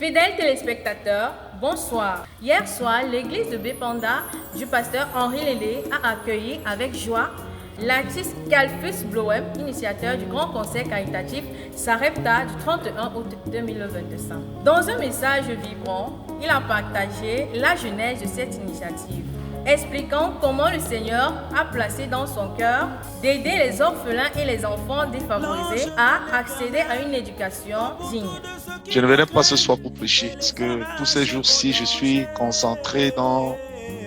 Fidèles téléspectateurs, bonsoir. Hier soir, l'église de Bépanda du pasteur Henri Lélé a accueilli avec joie l'artiste Calfus Bloem, initiateur du grand concert caritatif Sarepta du 31 août 2025. Dans un message vibrant, il a partagé la genèse de cette initiative, expliquant comment le Seigneur a placé dans son cœur d'aider les orphelins et les enfants défavorisés à accéder à une éducation digne. Je ne viendrai pas ce soir pour prêcher, parce que tous ces jours-ci, je suis concentré dans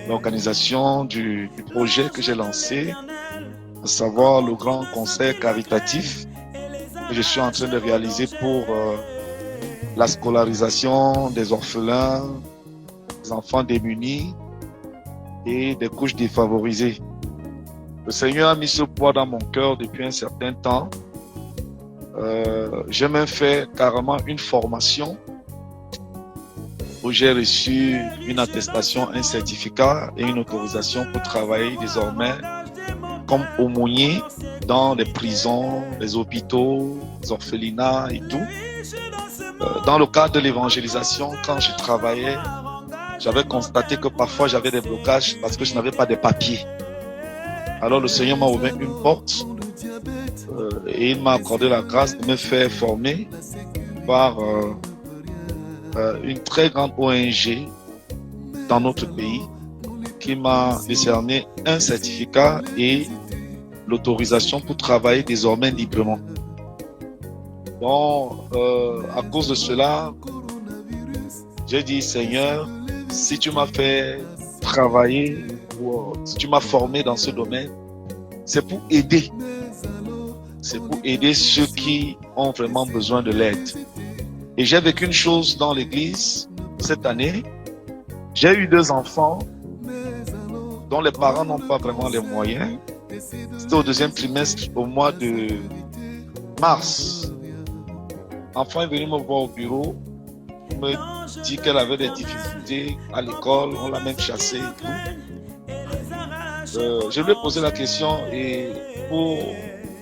l'organisation du projet que j'ai lancé, à savoir le grand concert caritatif que je suis en train de réaliser pour la scolarisation des orphelins, des enfants démunis et des couches défavorisées. Le Seigneur a mis ce poids dans mon cœur depuis un certain temps. J'ai même fait carrément une formation où j'ai reçu une attestation, un certificat et une autorisation pour travailler désormais comme aumônier dans les prisons, les hôpitaux, les orphelinats et tout. Dans le cadre de l'évangélisation, quand je travaillais, j'avais constaté que parfois j'avais des blocages parce que je n'avais pas de papiers. Alors le Seigneur m'a ouvert une porte et il m'a accordé la grâce de me faire former par une très grande ONG dans notre pays qui m'a décerné un certificat et l'autorisation pour travailler désormais librement. Donc, à cause de cela, j'ai dit, Seigneur, si tu m'as fait travailler, ou si tu m'as formé dans ce domaine, c'est pour aider. C'est pour aider ceux qui ont vraiment besoin de l'aide. Et j'ai vécu une chose dans l'église cette année. J'ai eu 2 enfants dont les parents n'ont pas vraiment les moyens. C'était au 2e trimestre, au mois de mars. L'enfant est venu me voir au bureau. Il me dit qu'elle avait des difficultés à l'école. On l'a même chassée et tout. Je lui ai posé la question et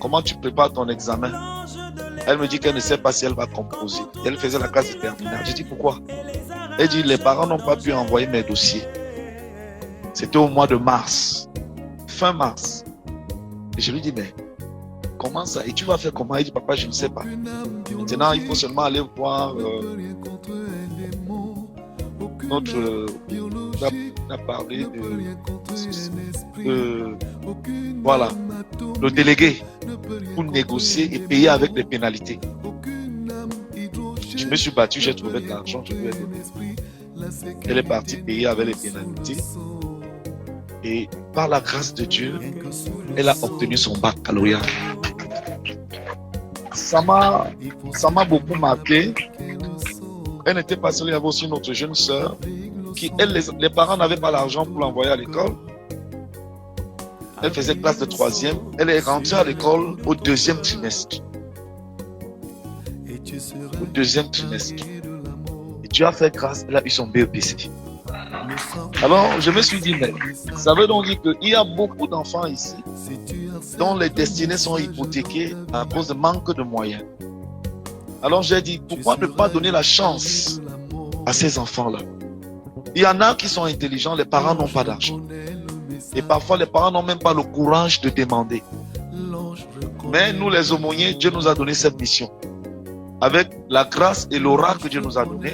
comment tu prépares ton examen? Elle me dit qu'elle ne sait pas si elle va composer. Elle faisait la classe de terminale. Je dis pourquoi? Elle dit les parents n'ont pas pu envoyer mes dossiers. C'était au mois de mars, fin mars. Et je lui dis mais comment ça? Et tu vas faire comment? Elle dit papa je ne sais pas. Maintenant il faut seulement aller voir on a parlé voilà, le délégué pour négocier et payer avec des pénalités. Je me suis battu, j'ai trouvé de l'argent, je lui ai donné. Elle est partie payer avec les pénalités. Et par la grâce de Dieu, elle a obtenu son baccalauréat. Ça m'a beaucoup marqué. Elle n'était pas seule, il y avait aussi notre jeune sœur qui, elle, les parents n'avaient pas l'argent pour l'envoyer à l'école. Elle faisait classe de 3e. Elle est rentrée à l'école au 2e trimestre. Au 2e trimestre. Et Dieu a fait grâce, elle a eu son BEPC. Alors, je me suis dit, mais ça veut donc dire qu'il y a beaucoup d'enfants ici dont les destinées sont hypothéquées à cause de manque de moyens. Alors, j'ai dit, pourquoi ne pas donner la chance à ces enfants-là? Il y en a qui sont intelligents, les parents n'ont pas d'argent. Et parfois, les parents n'ont même pas le courage de demander. Mais nous, les aumôniers, Dieu nous a donné cette mission. Avec la grâce et l'aura que Dieu nous a donné,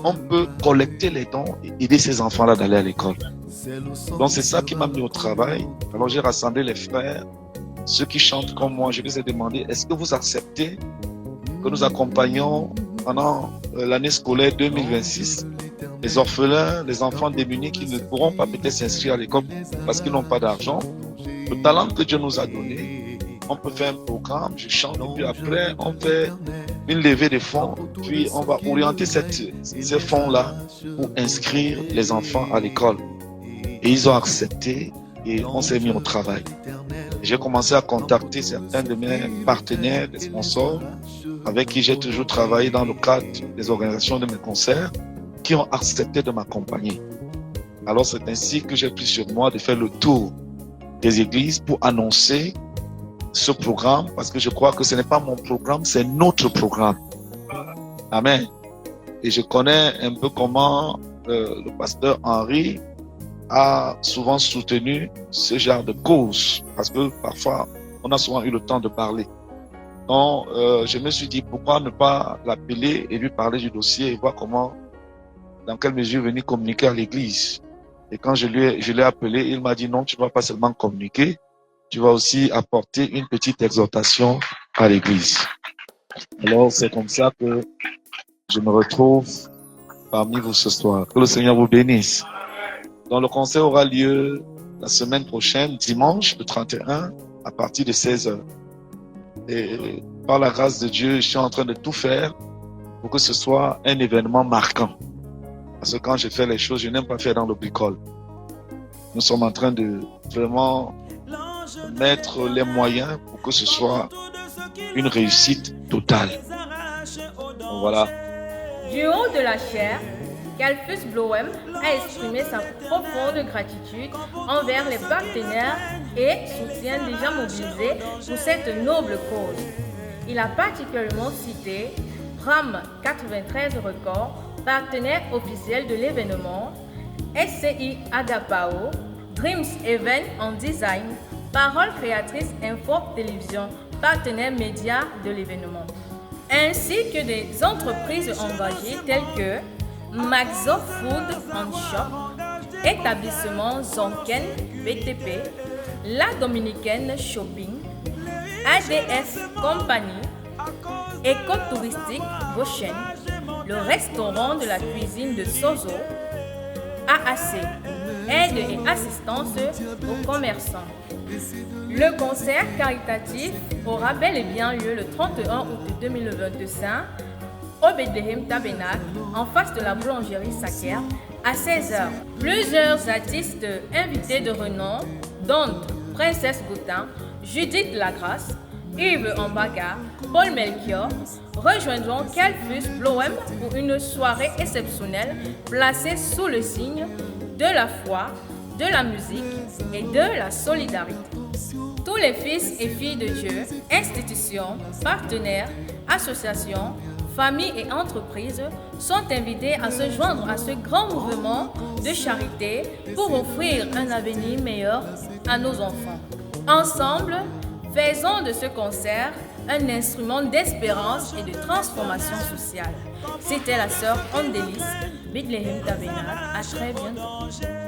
on peut collecter les dons et aider ces enfants-là d'aller à l'école. Donc, c'est ça qui m'a mis au travail. Alors, j'ai rassemblé les frères, ceux qui chantent comme moi. Je les ai demandé, est-ce que vous acceptez que nous accompagnions pendant l'année scolaire 2026 les orphelins, les enfants démunis qui ne pourront pas peut-être s'inscrire à l'école parce qu'ils n'ont pas d'argent. Le talent que Dieu nous a donné, on peut faire un programme, je chante, et puis après, on fait une levée de fonds, puis on va orienter ces fonds-là pour inscrire les enfants à l'école. Et ils ont accepté et on s'est mis au travail. J'ai commencé à contacter certains de mes partenaires, des sponsors, avec qui j'ai toujours travaillé dans le cadre des organisations de mes concerts, qui ont accepté de m'accompagner. Alors c'est ainsi que j'ai pris sur moi de faire le tour des églises pour annoncer ce programme, parce que je crois que ce n'est pas mon programme, c'est notre programme. Amen. Et je connais un peu comment le pasteur Henri a souvent soutenu ce genre de cause, parce que parfois, on a souvent eu le temps de parler. Donc, je me suis dit, pourquoi ne pas l'appeler et lui parler du dossier et voir comment, dans quelle mesure venir communiquer à l'église. Et quand je l'ai appelé, il m'a dit non, tu ne vas pas seulement communiquer, tu vas aussi apporter une petite exhortation à l'église. Alors, c'est comme ça que je me retrouve parmi vous ce soir. Que le Seigneur vous bénisse. Donc, le concert aura lieu la semaine prochaine, dimanche, le 31, à partir de 16h. Et par la grâce de Dieu, je suis en train de tout faire pour que ce soit un événement marquant. Parce que quand je fais les choses, je n'aime pas faire dans le bricole. Nous sommes en train de vraiment mettre les moyens pour que ce soit une réussite totale. Donc voilà. Du haut de la chair, Calfus Bloem a exprimé sa profonde gratitude envers les partenaires et soutiens déjà mobilisés pour cette noble cause. Il a particulièrement cité RAM 93 Records, partenaire officiel de l'événement, SCI Agapao, Dreams Event en Design, Parole Créatrice Info Télévision, partenaire média de l'événement, ainsi que des entreprises engagées telles que Maxo Food and Shop, Établissement Zonken BTP, La Dominicaine Shopping, ADF Compagnie, Écotouristique Goshen, le restaurant de la cuisine de Sozo, AAC, aide et assistance aux commerçants. Le concert caritatif aura bel et bien lieu le 31 août 2025 au Bethlehem Tabernacle, en face de la boulangerie Saker, à 16h. Plusieurs artistes invités de renom, dont Princesse Goutin, Judith Lagrasse, Yves Ambaga, Paul Melchior, rejoindront Calfus Bloem pour une soirée exceptionnelle placée sous le signe de la foi, de la musique et de la solidarité. Tous les fils et filles de Dieu, institutions, partenaires, associations, familles et entreprises sont invités à se joindre à ce grand mouvement de charité pour offrir un avenir meilleur à nos enfants. Ensemble, faisons de ce concert un instrument d'espérance et de transformation sociale. C'était la sœur Ondélis, Bethlehem Tabernacle. À très bientôt.